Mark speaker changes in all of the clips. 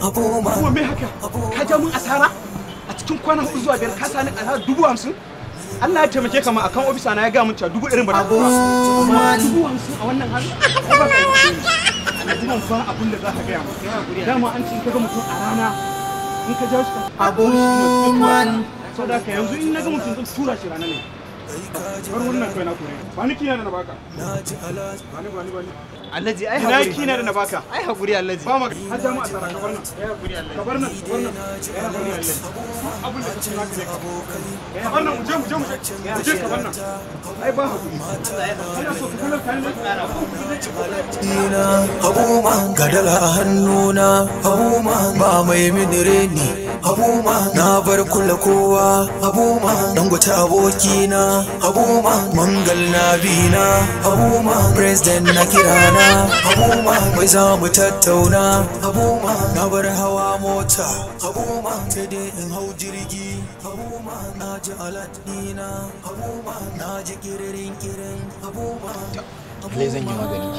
Speaker 1: Abuman, me haka? Ka ja mun asara? A cikin kwanan 4 zuwa 5 ka sani a 50,000? Allah ya taimake ka ma akan ofisa na ya ga mun cewa 1000 ba ta fara. Amma 50,000 a wannan hali? Abuman fa abun da za ka ga mu. Dama an ce kaga mutum a rana in ka ja shi Abuman. Saboda ka yanzu in naga mutum zan tura shi rana ne. Bar wannan kai na kore. Ba ni kina da na baka. Bani. Alhaji ai hakuri. Ina kina da na baka. Ai hakuri Alhaji. Ba maka. Har jama'a tsara ka bar nan. Ai hakuri Alhaji. Ka bar nan. Ai hakuri Alhaji. Abun da kake naka ne ka. Ka bar nan mu je. Je ka bar nan. Ai ba hakuri. Ina so ka kula kan nan.
Speaker 2: Abuma gadala a hannuna. Abuma ba mai minire ni. Abuma na bar kula kowa. Abuma dangote abokina. Abuma mangal na bina. Abuma president na kirana. Abuma mai za mu tattauna. Abuma na bar hawa mota. Abuma sai dai in hau jirgi. Abuma na ji aladina. Abuma na ji kirin. Abuma
Speaker 3: le zan yi magani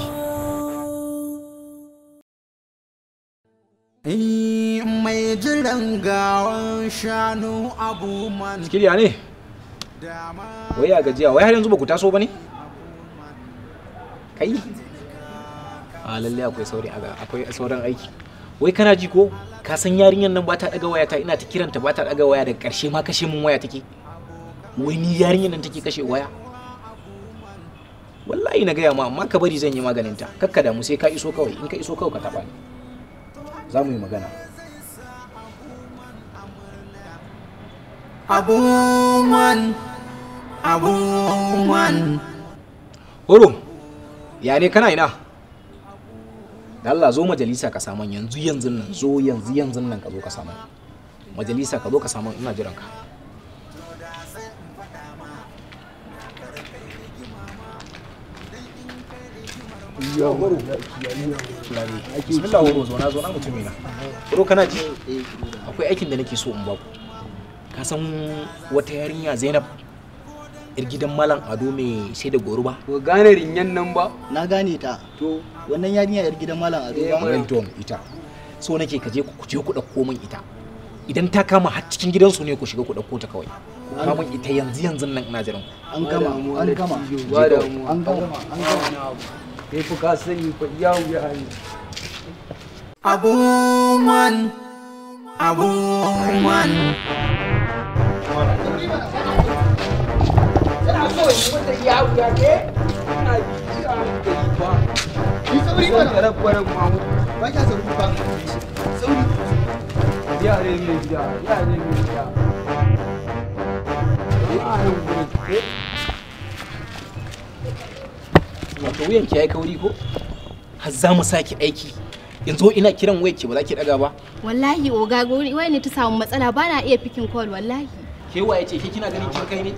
Speaker 4: mai jiran gawan shanu Abuman.
Speaker 3: Kiliya ne? Wai ya gajiya, wai har yanzu ba ku taso ba ne? Kai? A lalle akwai sauran aiki. Wai kana ji ko? Ka san yarinyar nan ba ta daga waya ta, ina ta kiranta ba ta daga waya, daga karshe ma kashe mun waya take. Wai ni yarinyar nan take kashe waya? Wallahi na gaya ma, amma ka bari zan yi maganin ta. Kakka damu sai ka iso kawai, in ka iso kawai ka taba ni. Za mu yi magana.
Speaker 4: Abuman.
Speaker 3: Horo, ya ne kana ina? Da Allah zo majalisa ka saman yanzu nan, zo yanzu nan ka zo ka saman. Majalisa ka zo ka saman, ina jiran ka. Ya horo. Bismillah horo, zo na mutumina. Horo kana ji? Akwai aikin da nake so in baku. Ka san wata yarinya Zainab yar gidan Malam Ado mai sai da goruba?
Speaker 5: Ko gane rinyan nan ba?
Speaker 6: Na gane ta. To wannan yarinya yar gidan Malam Ado ba?
Speaker 3: Renton ita. So nake ka je ku dauko min ita. Idan ta kama har cikin gidansu ne ku shiga ku dauko ta kawai. Ku kama ita yanzu nan ina jiran ku.
Speaker 6: An gama.
Speaker 5: Kai fa ka sani fa yawo ya yi.
Speaker 4: Abuman.
Speaker 5: Kana so yi mata yawo ya ke? Ina ji a hankali ba. Ki sauri ba. Kwarar mamu. Ba ka sauri ba. Sauri. Yare ne gida.
Speaker 3: Wato wuyan ki yayi kauri ko? Har za mu saki aiki. Yanzu ina kiran wayar ki ba za ki daga ba.
Speaker 7: Wallahi oga wai ne ta samu matsala ba na iya picking call wallahi.
Speaker 3: Ke waye ce ke kina ganin kin kai ne?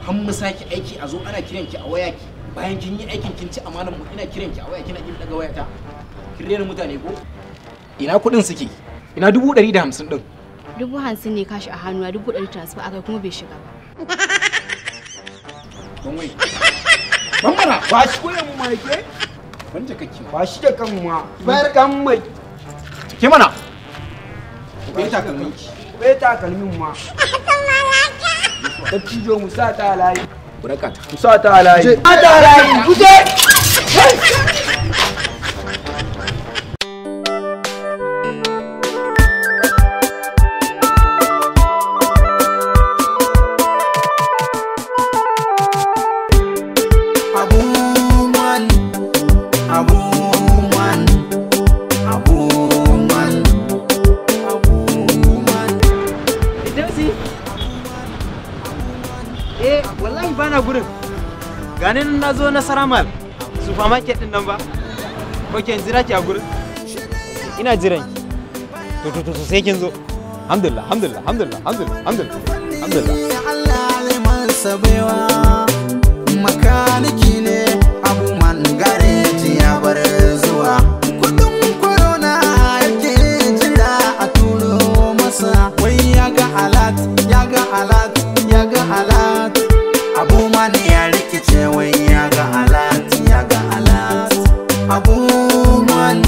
Speaker 3: Har mu saki aiki a zo ana kiran ki a waya ki. Bayan kin yi aikin kin ci amanar mu ina kiran ki a waya kina kin daga wayata. Kin rena mutane ko? Ina kudin suke? Ina 150 din.
Speaker 7: 50 ne kashi a hannu, 100 transfer akai kuma bai shiga ba.
Speaker 3: Don wai.
Speaker 5: Bambara ba shi koyan mu mai ke?
Speaker 3: Wanda kake
Speaker 5: Ba shi da kan ma. Bayar kan mai.
Speaker 3: ke mana? Bai takalmin ki.
Speaker 5: Bai takalmin ma. Ta cijo mu sa ta layi.
Speaker 3: Burakata.
Speaker 5: Mu sa ta layi. Sa ta layi. Kuje.
Speaker 8: Ganin na zo Nasara Mall supermarket din nan ba? Ok, jira ki a gurin. Ina jiran ki.
Speaker 3: to sai kin zo. Alhamdulillah alhamdulillah alhamdulillah alhamdulillah alhamdulillah.
Speaker 4: Allah liman sabewa makaniki ne abu man gareji ya bar zuwa kudin corona yake jira a turo masa wai yaga alat abu man ya rikice wai yaga alat abu man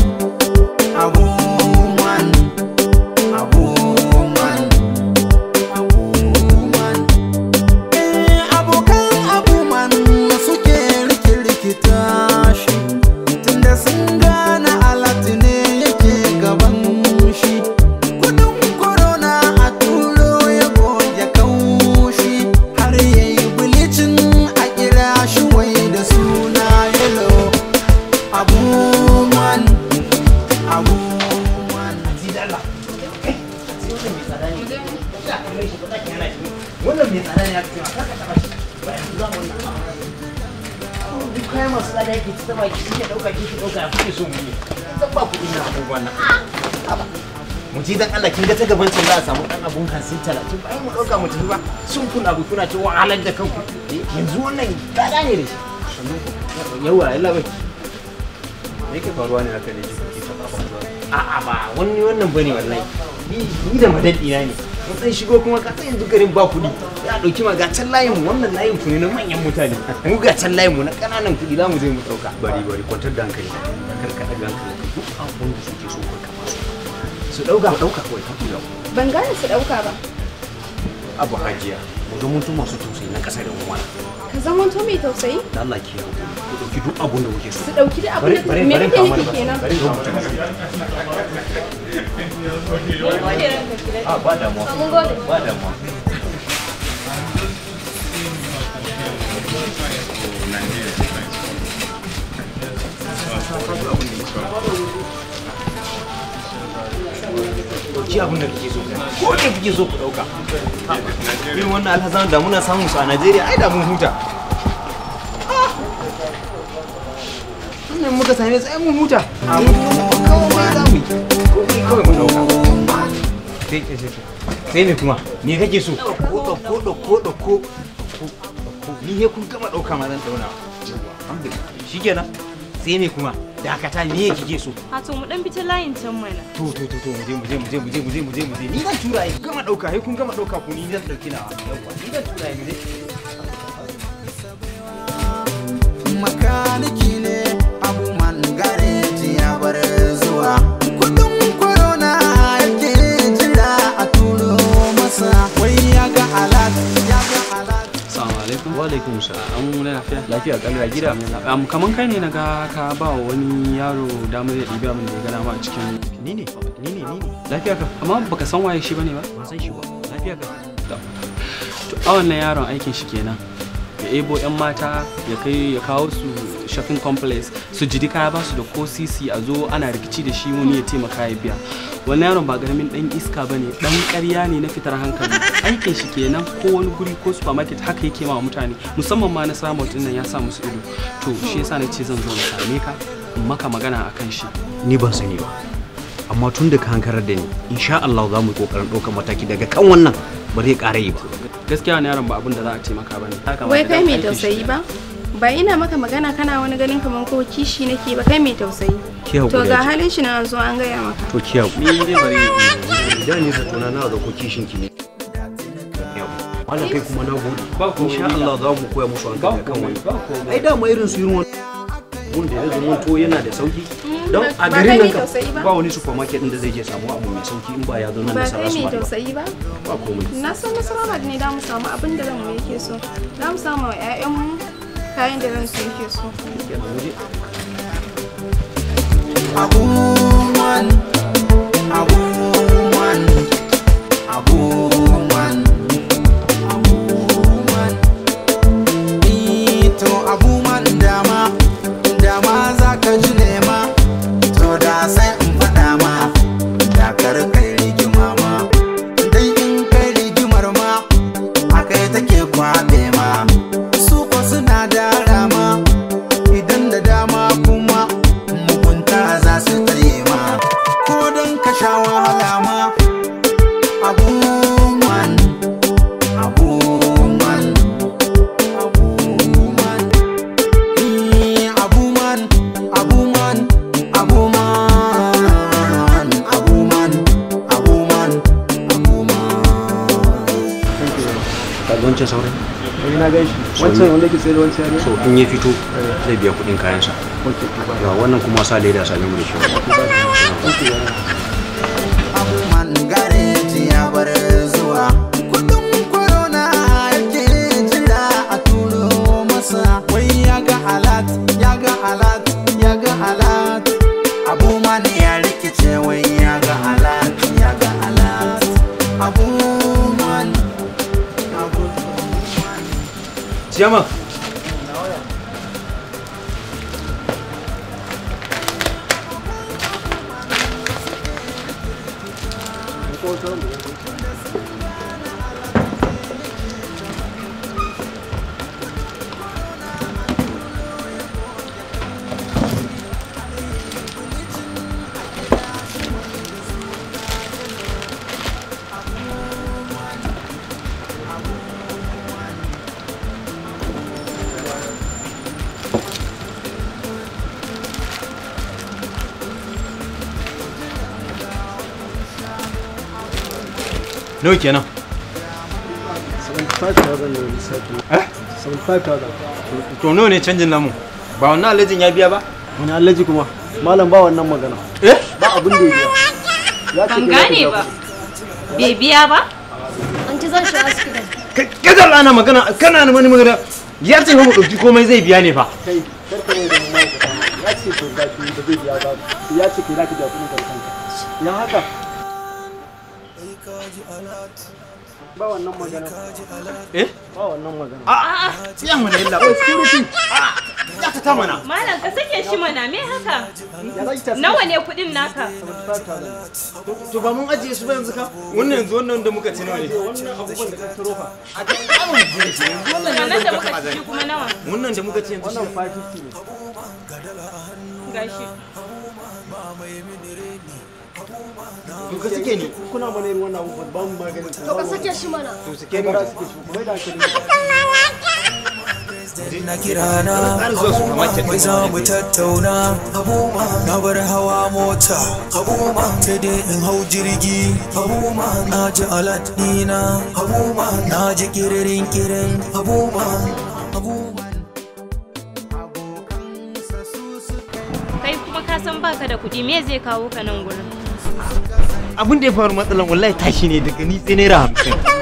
Speaker 3: wannan mai tsada ne ya kace ka taba shi ba yanzu za mu wannan duk kai masu tsada yake ci taba ki kike dauka ya kuke so mu yi zan ba ku ina abubuwan nan mu ji dan Allah kin ga ta gaban can za a samu dan abun hansin 30 ba ai mu dauka mu tafi ba sun kun abu kuna ce wahalar da kanku yanzu wannan tsada ne da shi yawa Allah bai me yake faruwa ne haka ne kike taba ba a'a ba wannan bane wallahi ni da madadi na ne mun san shigo kuma ka san yanzu garin ba kudi ya dauki ma ga can layin mu wannan layin ku ne na manyan mutane mu ga can layin mu na kananan kudi za mu je mu dauka bari kwantar da hankali kar ka daga hankali duk abun da suke so ka kama su dauka kawai ka kula
Speaker 7: ban gane su dauka ba
Speaker 3: abu hajiya mu ga mutum masu tausayi na kasar mu wala
Speaker 7: ka zama to mai tausayi
Speaker 3: da Allah ki hawo ku dauki duk abun da kuke so
Speaker 7: su dauki duk abun da me kake nufi kenan
Speaker 3: ba damuwa ba damuwa dauki abin da kake so ko da kake so ku dauka irin wannan alhazan da muna samun su a Najeriya ai da mun huta wannan muka same su ai mun huta kawai za mu yi kawai mun dauka sai ne kuma me kake so ko ni he kun gama dauka ma zan dauna alhamdulillah shikenan sai ne kuma dakata me kike so
Speaker 9: a to mu dan bi ta layin can mana
Speaker 3: to mu je ni zan tura ai gama dauka he kun gama dauka ku ni zan dauki nawa yawa ni zan tura ai
Speaker 4: makaniki ne abu man gareji ya bar zuwa kudin corona yake jira a turo masa wai yaga alat
Speaker 10: Assalamu alaikum. Wa alaikum salam. An lafiya. Lafiya kalwa gida. Kaman kai ne naga ka ba wa wani yaro damar ya ɗibi abin da ya gana ma a cikin
Speaker 3: ni ne.
Speaker 10: Lafiya ka. Amma baka san waye shi bane ba?
Speaker 3: Ba san shi ba. Lafiya ka.
Speaker 10: To a wannan yaron aikin shi kenan. Ya ebo yan mata ya kawo su shopping complex su jidi kaya ba su da ko sisi a zo ana rikici da shi wani ya taimaka ya biya. Wannan yaron ba garamin dan iska bane, dan ƙarya ne na fitar hankali. Aikin shi kenan ko wani guri ko supermarket haka yake ma mutane, musamman ma na Samot din nan ya sa musu ido. To shi yasa nace zan zo na same ka in maka magana akan shi.
Speaker 3: Ni ban sani ba. Amma tun da ka hankarar da ni, insha Allah za mu yi kokarin ɗaukar mataki daga kan wannan ba zai ƙara yi ba.
Speaker 10: Gaskiya wannan yaron ba abin da za a ce maka bane.
Speaker 7: Wai kai mai tausayi ba? Ba ina maka magana kana wani ganin kaman ko kishi nake ba, kai mai tausayi. To ga halin shi na an zo an gaya maka.
Speaker 3: To ki hakuri. Ni dai bari idan ni zato na ga ko kishin ki ne. Wannan kai kuma na gode. Insha Allah za mu koya musu hankali kan wani. Ai da ma irin su irin wani wanda ya zama to yana da sauki. Don a garin nan ba wani supermarket din da zai je samu abu mai sauki in ba ya zo nan da
Speaker 7: Nasarawa ba. Ba kai mai tausayi ba?
Speaker 3: Ba komai.
Speaker 7: Na san Nasarawa ne da mu samu abin da ranmu yake so. Za mu samu wa ƴaƴanmu kayan da ransu yake so.
Speaker 4: Abuman ito abuman dama za ka ji nema to da sai in faɗa ma da kar kai rigima ma dai in kai rigimar ma akai take kwaɓe ma su ko suna da rama idan da dama kuma mugunta za su tsaye ma ko don ka sha wahala
Speaker 3: wancan saurayi?
Speaker 1: Eh na gan shi. Wancan wanda yake sayar wancan yare.
Speaker 3: So in ya fito zai biya kuɗin kayansa.
Speaker 1: Okay.
Speaker 3: Ga wannan kuma sa leda same mu da shi.
Speaker 4: Man gareji ya bar zuwa. Kudin corona yake jira a turo masa. Wai ya ga alat, ya ga alat, ya ga alat. Abu man ya rikice wai ya ga alat, ya ga alat. Abu man.
Speaker 3: Siyama.
Speaker 8: Nawa kenan?
Speaker 1: 75,000 ne lissafi. 75,000.
Speaker 8: To nawa ne canjin namu? Ba wannan alajin ya biya ba?
Speaker 1: Wani alaji kuma? Malam ba wannan magana. Ba abin da ya biya.
Speaker 9: Ban gane ba. Bai biya ba?
Speaker 11: An ci zan shi asibiti.
Speaker 8: Kadar ana magana kana wani magana. Ya ce mu dauki komai zai biya ne fa.
Speaker 1: Kai karka ne da ma'aikata. Ya ce to da zai biya ba. Ya ce kai zaka biya kuɗin kanka. Ya haka. Ba wannan magana. Ba wannan magana.
Speaker 8: A'a, tsiyan mana illa.
Speaker 1: Security.
Speaker 8: Ya ka ta mana.
Speaker 9: Malam ka sake shi mana me haka? Nawa ne kuɗin naka?
Speaker 8: To ba mun ajiye su ba yanzu ka? Wannan yanzu wannan da muka ci nawa ne?
Speaker 1: Wannan abubuwan da ka taro fa.
Speaker 8: A kan kamun jiya ce.
Speaker 9: Wannan da muka ci kuma nawa?
Speaker 8: Wannan da muka ci yanzu.
Speaker 1: Wannan 550 ne.
Speaker 9: Gashi.
Speaker 8: To ka sake ni.
Speaker 1: Kuna mana irin wannan abubuwan ba mu maganin.
Speaker 11: To ka sake shi mana.
Speaker 8: To sake ni.
Speaker 1: Mai da hankali.
Speaker 2: na kirana wai za mu tattauna na bar hawa mota sai dai in hau jirgi na ji alat dina na ji kiririn kirin
Speaker 9: kai kuma ka san baka da kuɗi me zai kawo ka nan gurin
Speaker 8: abin da ya faru matsalan wallahi tashi ne daga ni sai naira 50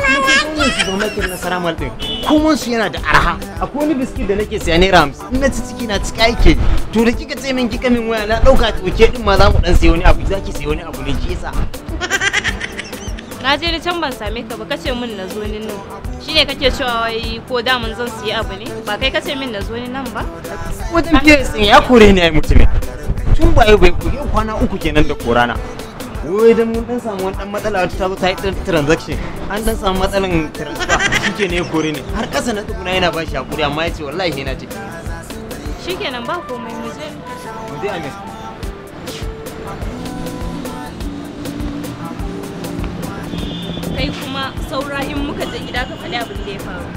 Speaker 8: su zama kin nasara mal din komai su yana da arha akwai wani biskit da nake siya naira 50 in na ci ciki na cika yake to da kika ce min kika min waya na dauka toke din ma za mu dan sayi wani abu zaki sayi wani abu ne ki yasa
Speaker 9: na je da can ban same ka ba kace min na zo ni nan shine kake cewa wai ko da mun zan siya abu ne ba kai kace min na zo ni nan ba
Speaker 8: wajen biye tsin ya kore ni ai mutumin tun ba yau bai kwana uku kenan da korana wai dan mun dan samu wani dan matsala ta zo ta yi transaction an dan samu matsalan transfer shike ne ya kore ni har kasa na tsuguna yana ba shi hakuri amma yace wallahi yana ce
Speaker 9: shikenan ba komai mu je
Speaker 8: amin
Speaker 9: kai kuma saura in muka je gida ka faɗi abin da ya faru